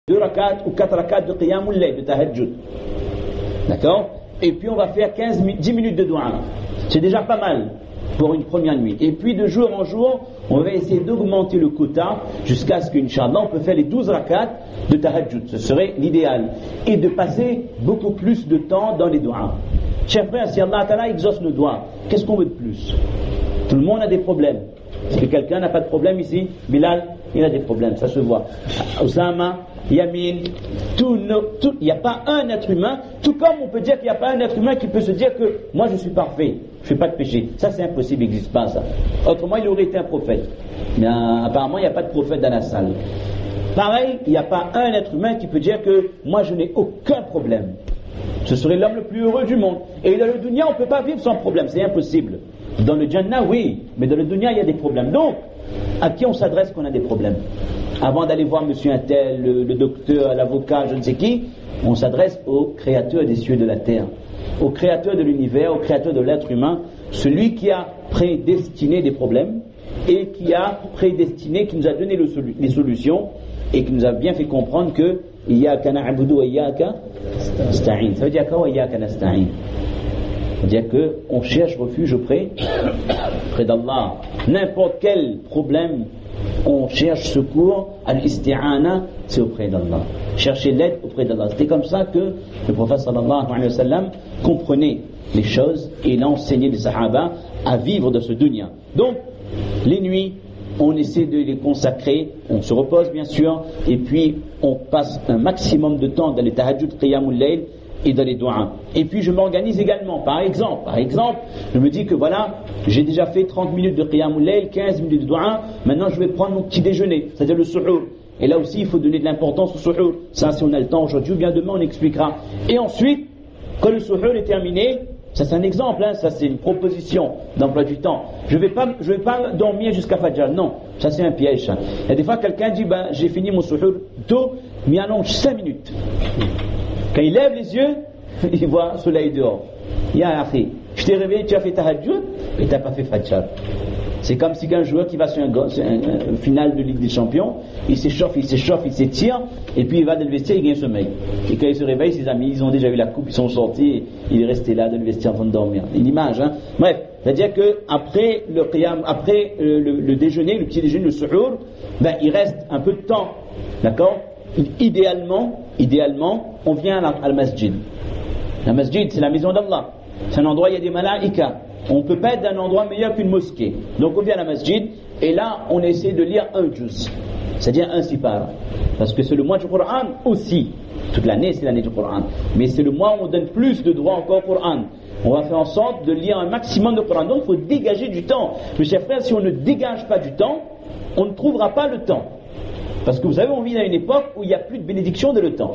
2 rakats ou 4 rakats de qiyamul layl, de tahajjud. D'accord? Et puis on va faire 10 minutes de dua. C'est déjà pas mal pour une première nuit. Et puis de jour en jour, on va essayer d'augmenter le quota jusqu'à ce qu'Inch'Allah, on peut faire les 12 rakats de tahajjud. Ce serait l'idéal. Et de passer beaucoup plus de temps dans les doigts. Chers frères, si Allah Ta'ala exauce nos doigts, qu'est-ce qu'on veut de plus? Tout le monde a des problèmes. Est-ce que quelqu'un n'a pas de problème ici? Bilal, il a des problèmes, ça se voit. Osama, Yamin, il n'y a pas un être humain, tout comme on peut dire qu'il n'y a pas un être humain qui peut se dire que moi je suis parfait, je ne fais pas de péché. Ça c'est impossible, il n'existe pas ça. Autrement il aurait été un prophète. Mais apparemment il n'y a pas de prophète dans la salle. Pareil, il n'y a pas un être humain qui peut dire que moi je n'ai aucun problème. Ce serait l'homme le plus heureux du monde. Et dans le dunya on ne peut pas vivre sans problème, c'est impossible. Dans le Jannah oui, mais dans le dunya il y a des problèmes. Donc, à qui on s'adresse quand on a des problèmes? Avant d'aller voir monsieur un tel, le docteur, l'avocat, je ne sais qui, on s'adresse au créateur des cieux et de la terre, au créateur de l'univers, au créateur de l'être humain, celui qui a prédestiné des problèmes et qui a prédestiné, qui nous a donné les solutions et qui nous a bien fait comprendre que Iyyaka na'budu wa iyyaka nasta'in. Ça veut dire quoi? Iyyaka nasta'in. Ça veut dire qu'on cherche refuge auprès d'Allah. N'importe quel problème, on cherche secours, al-isti'ana, c'est auprès d'Allah. Chercher l'aide auprès d'Allah. C'était comme ça que le prophète sallallahu alayhi wa sallam comprenait les choses et il a enseigné les sahaba à vivre de ce dunya. Donc, les nuits, on essaie de les consacrer, on se repose bien sûr, et puis on passe un maximum de temps dans les tahajjud, qiyamul layl, et dans les doigts. Et puis je m'organise également. Par exemple, je me dis que voilà, j'ai déjà fait 30 minutes de qiyamul layl, 15 minutes de doigts, maintenant je vais prendre mon petit déjeuner, c'est-à-dire le suhour. Et là aussi, il faut donner de l'importance au suhour. Ça, si on a le temps aujourd'hui ou bien demain, on expliquera. Et ensuite, quand le suhour est terminé, ça c'est un exemple, ça c'est une proposition d'emploi du temps. Je vais pas dormir jusqu'à Fajr, non, ça c'est un piège. Il y a des fois quelqu'un dit, j'ai fini mon suhour tôt, mais allonge 5 minutes. Quand il lève les yeux, il voit le soleil dehors. Ya akhi, je t'ai réveillé, tu as fait tahajjud et tu n'as pas fait Fajr. C'est comme si un joueur qui va sur un final de Ligue des Champions, il s'échauffe, il s'étire, et puis il va dans le vestiaire, il gagne sommeil. Et quand il se réveille, ses amis, ils ont déjà eu la coupe, ils sont sortis, il est resté là dans le vestiaire en train de dormir. Une image, hein. Bref, c'est-à-dire que après le déjeuner, le petit déjeuner, le suhour, il reste un peu de temps, d'accord? Idéalement, on vient à la masjid. La masjid, c'est la maison d'Allah. C'est un endroit où il y a des malaïkas. On ne peut pas être dans un endroit meilleur qu'une mosquée. Donc on vient à la masjid et là on essaie de lire un juz, c'est-à-dire un sipar. Parce que c'est le mois du Coran aussi. Toute l'année c'est l'année du Coran. Mais c'est le mois où on donne plus de droits encore au Coran. On va faire en sorte de lire un maximum de Coran. Donc il faut dégager du temps. Mes chers frères, si on ne dégage pas du temps, on ne trouvera pas le temps. Parce que vous savez, on vit à une époque où il n'y a plus de bénédiction de le temps.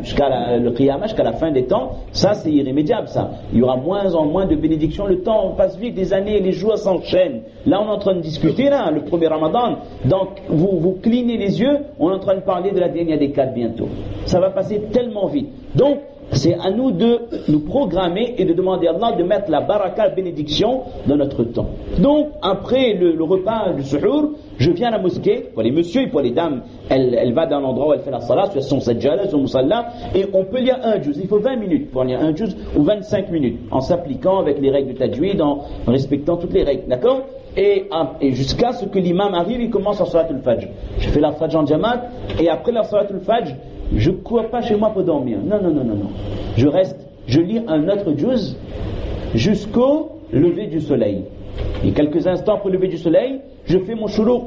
Jusqu'à le qiyamah, jusqu'à la fin des temps, ça c'est irrémédiable ça. Il y aura moins en moins de bénédiction. Le temps, on passe vite, des années, les jours s'enchaînent. Là, on est en train de discuter, là, le premier Ramadan. Donc, vous clignez les yeux, on est en train de parler de la dernière des 4 bientôt. Ça va passer tellement vite. Donc, c'est à nous de nous programmer et de demander à Allah de mettre la baraka, la bénédiction dans notre temps. Donc, après le repas du suhour, je viens à la mosquée, pour les messieurs et pour les dames, elle va dans l'endroit où elle fait la salat, sur son sajjala, son musalla, et on peut lire un juz. Il faut 20 minutes pour lire un juz ou 25 minutes, en s'appliquant avec les règles du tajwid, en respectant toutes les règles, d'accord? Et jusqu'à ce que l'imam arrive, il commence en salatul fajr. Je fais la fajr en jamaat, et après la salatul fajr, je ne cours pas chez moi pour dormir. Non. Je reste, je lis un autre juz jusqu'au lever du soleil. Et quelques instants pour le lever du soleil, je fais mon shuruq.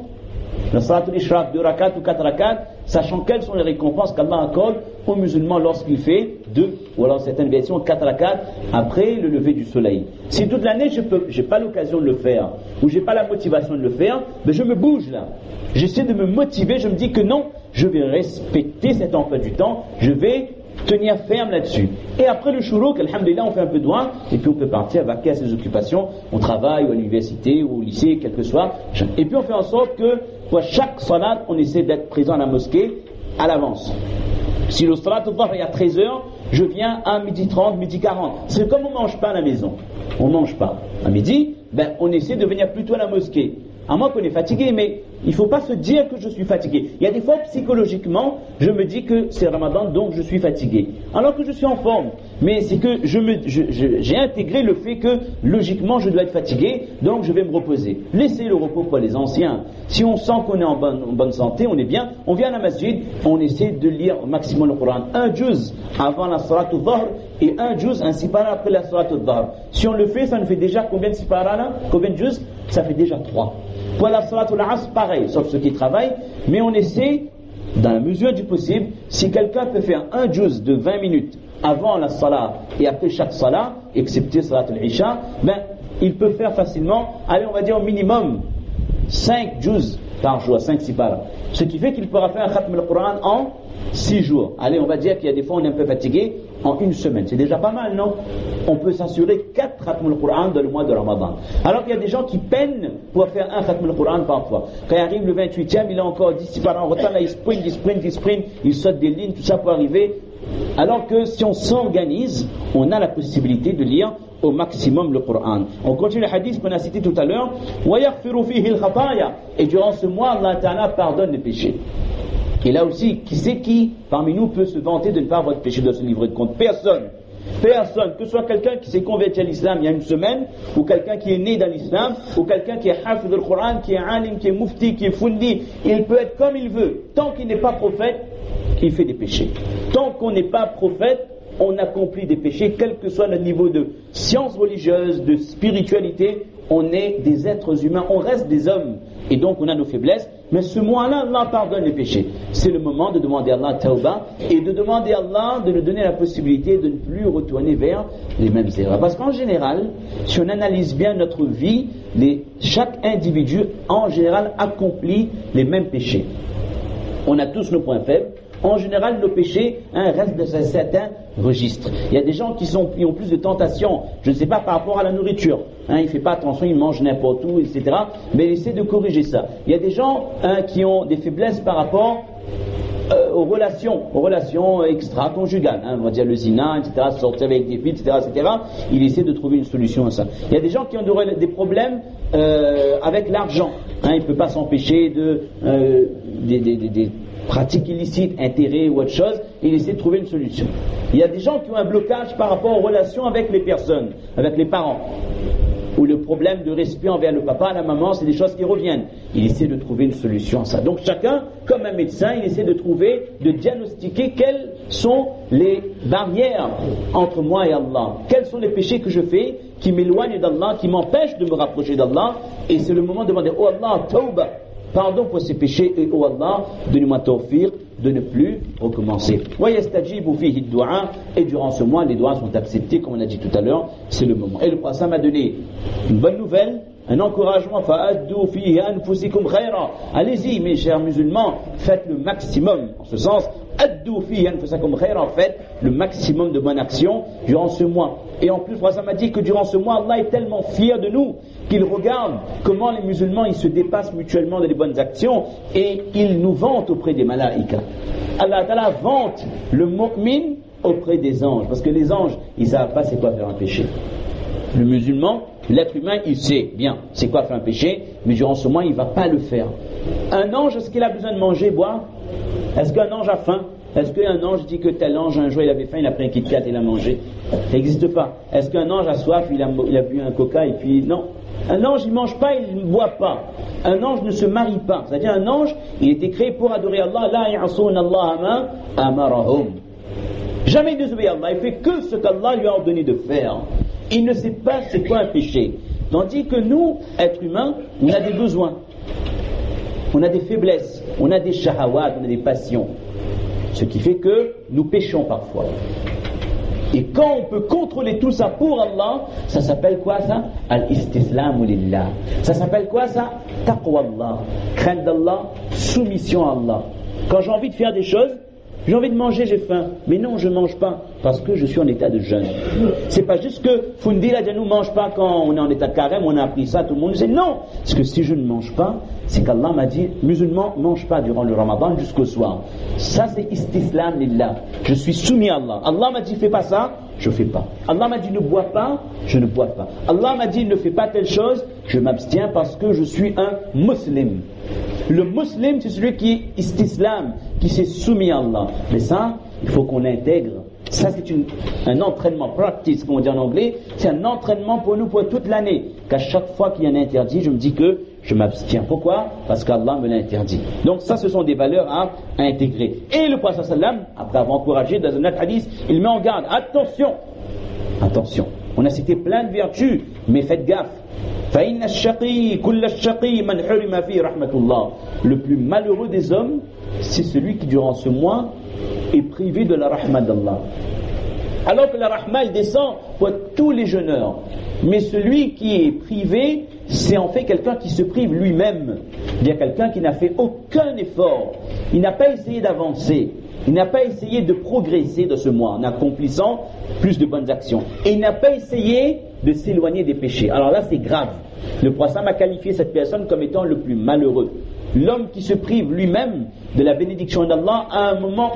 La salatul ishraq, 2 rakats ou 4 rakats, sachant quelles sont les récompenses qu'Allah accorde aux musulmans lorsqu'il fait 2, ou alors certaines versions 4 rakats après le lever du soleil. Si toute l'année je n'ai pas l'occasion de le faire, ou je n'ai pas la motivation de le faire, mais je me bouge là. J'essaie de me motiver, je me dis que non, je vais respecter cet emploi du temps, je vais tenir ferme là-dessus. Et après le shuruq, alhamdulillah, on fait un peu de doigt, et puis on peut partir vaquer à ses occupations, au travail, ou à l'université, ou au lycée, quel que soit. Et puis on fait en sorte que pour chaque salat, on essaie d'être présent à la mosquée à l'avance. Si le salat au dhuhr est à 13h, je viens à 12h30, 12h40. C'est comme on ne mange pas à la maison. On ne mange pas. À midi, on essaie de venir plutôt à la mosquée. À moins qu'on est fatigué, mais il ne faut pas se dire que je suis fatigué. Il y a des fois, psychologiquement, je me dis que c'est Ramadan, donc je suis fatigué. Alors que je suis en forme. Mais c'est que j'ai intégré le fait que, logiquement, je dois être fatigué, donc je vais me reposer. Laissez le repos pour les anciens. Si on sent qu'on est en bonne santé, on est bien, on vient à la masjid, on essaie de lire au maximum le Coran. Un juz avant la salat al-dhahr et un juz, un sipara après la salat al-dhahr. Si on le fait, ça nous fait déjà combien de sipara là? Combien de juz? Ça fait déjà 3. Pour la salat al-asr, pareil, sauf ceux qui travaillent, mais on essaie, dans la mesure du possible, si quelqu'un peut faire un juz de 20 minutes avant la salat et après chaque salat, excepté salat al-isha, ben, il peut faire facilement, allez, on va dire au minimum 5 juz par jour, 5 sipara. Ce qui fait qu'il pourra faire un khatm al-Qur'an en 6 jours. Allez, on va dire qu'il y a des fois on est un peu fatigué, en une semaine. C'est déjà pas mal, non? On peut s'assurer 4 khatm al-Qur'an dans le mois de Ramadan. Alors qu'il y a des gens qui peinent pour faire un khatm al-Qur'an parfois. Quand il arrive le 28e, il a encore 10 sipara en retard, là il sprint, il saute des lignes, tout ça pour arriver. Alors que si on s'organise, on a la possibilité de lire au maximum le Coran. On continue le hadith qu'on a cité tout à l'heure. Et durant ce mois, Allah Ta'ala pardonne les péchés. Et là aussi, qui c'est qui parmi nous peut se vanter de ne pas avoir de péché dans ce livre de compte? Personne. Personne, que ce soit quelqu'un qui s'est converti à l'islam il y a une semaine, ou quelqu'un qui est né dans l'islam, ou quelqu'un qui est hafid du Coran, qui est alim, qui est mufti, qui est fundi, il peut être comme il veut. Tant qu'il n'est pas prophète, il fait des péchés. Tant qu'on n'est pas prophète, on accomplit des péchés, quel que soit le niveau de science religieuse, de spiritualité, on est des êtres humains, on reste des hommes, et donc on a nos faiblesses, mais ce mois-là, Allah pardonne les péchés. C'est le moment de demander à Allah tawbah, et de demander à Allah de nous donner la possibilité de ne plus retourner vers les mêmes erreurs. Parce qu'en général, si on analyse bien notre vie, chaque individu, en général, accomplit les mêmes péchés. On a tous nos points faibles. En général, nos péchés restent dans un certain registre. Il y a des gens qui ont plus de tentations, je ne sais pas, par rapport à la nourriture. Il ne fait pas attention, il mange n'importe où, etc. Mais il essaie de corriger ça. Il y a des gens qui ont des faiblesses par rapport aux relations extra-conjugales. On va dire le zina, etc., sortir avec des filles, etc., etc. Il essaie de trouver une solution à ça. Il y a des gens qui ont des problèmes avec l'argent. Il ne peut pas s'empêcher des pratiques illicites, intérêts ou autre chose, il essaie de trouver une solution. Il y a des gens qui ont un blocage par rapport aux relations avec les personnes, avec les parents, ou le problème de respect envers le papa, la maman, c'est des choses qui reviennent. Il essaie de trouver une solution à ça. Donc chacun, comme un médecin, il essaie de diagnostiquer quelles sont les barrières entre moi et Allah. Quels sont les péchés que je fais qui m'éloignent d'Allah, qui m'empêchent de me rapprocher d'Allah, et c'est le moment de demander, oh Allah, tawbah, pardon pour ces péchés, et oh Allah, donne-moi tawfiq de ne plus recommencer. Et durant ce mois, les doigts sont acceptés, comme on a dit tout à l'heure, c'est le moment. Et le prophète m'a donné une bonne nouvelle, un encouragement. Allez-y, mes chers musulmans, faites le maximum. En ce sens, faites le maximum de bonnes actions durant ce mois. Et en plus, le prophète m'a dit que durant ce mois, Allah est tellement fier de nous qu'il regarde comment les musulmans ils se dépassent mutuellement dans les bonnes actions et il nous vante auprès des malaïkas. Allah Ta'ala vante le mu'min auprès des anges, parce que les anges ils ne savent pas c'est quoi faire un péché. Le musulman, l'être humain, il sait bien c'est quoi faire un péché, mais durant ce mois il ne va pas le faire. Un ange, est-ce qu'il a besoin de manger, boire? Est-ce qu'un ange a faim? Est-ce qu'un ange dit que tel ange un jour il avait faim, il a pris un Kit Kat et il a mangé? Ça n'existe pas. Est-ce qu'un ange a soif, il a bu un coca et puis non? Un ange il ne mange pas, il ne boit pas. Un ange ne se marie pas. C'est-à-dire un ange, il a été créé pour adorer Allah. La ya'asuna Allah ma amarahum. Jamais il désobéit à Allah. Il fait que ce qu'Allah lui a ordonné de faire. Il ne sait pas c'est quoi un péché. Tandis que nous, êtres humains, on a des besoins. On a des faiblesses. On a des shahawat, on a des passions. Ce qui fait que nous péchons parfois. Et quand on peut contrôler tout ça pour Allah, ça s'appelle quoi ça? Al-istislamu lillah. Ça s'appelle quoi ça? Taqwa Allah. Crainte d'Allah, soumission à Allah. Quand j'ai envie de faire des choses, j'ai envie de manger, j'ai faim. Mais non, je ne mange pas parce que je suis en état de jeûne. C'est pas juste que Fundi là, nous ne mange pas quand on est en état de carême, on a appris ça, tout le monde sait. Non, parce que si je ne mange pas, c'est qu'Allah m'a dit, musulmans, ne mange pas durant le Ramadan jusqu'au soir. Ça c'est istislam lillah. Je suis soumis à Allah. Allah m'a dit, fais pas ça, je ne fais pas. Allah m'a dit ne bois pas, je ne bois pas. Allah m'a dit ne fais pas telle chose, je m'abstiens parce que je suis un musulman. Le musulman, c'est celui qui est istislam, qui s'est soumis à Allah. Mais ça, il faut qu'on l'intègre. Ça, c'est un entraînement, practice, comme on dit en anglais. C'est un entraînement pour nous pour toute l'année. Qu'à chaque fois qu'il y a un interdit, je me dis que je m'abstiens. Pourquoi? Parce qu'Allah me l'a interdit. Donc ça, ce sont des valeurs à intégrer. Et le prophète sallam, après avoir encouragé dans un autre hadith, il met en garde. Attention, attention. On a cité plein de vertus, mais faites gaffe. فَإِنَّ الشَّقِيِّ كُلَّ الشَّقِيِّ مَنْ حُرِمَ فِيهِ رَحْمَةُ اللَّهِ. Le plus malheureux des hommes, c'est celui qui durant ce mois est privé de la rahma d'Allah. Alors que la rahma elle descend pour tous les jeûneurs. Mais celui qui est privé, c'est en fait quelqu'un qui se prive lui-même. Il y a quelqu'un qui n'a fait aucun effort. Il n'a pas essayé d'avancer. Il n'a pas essayé de progresser de ce mois en accomplissant plus de bonnes actions. Et il n'a pas essayé de s'éloigner des péchés. Alors là, c'est grave. Le prophète a qualifié cette personne comme étant le plus malheureux. L'homme qui se prive lui-même de la bénédiction d'Allah à un moment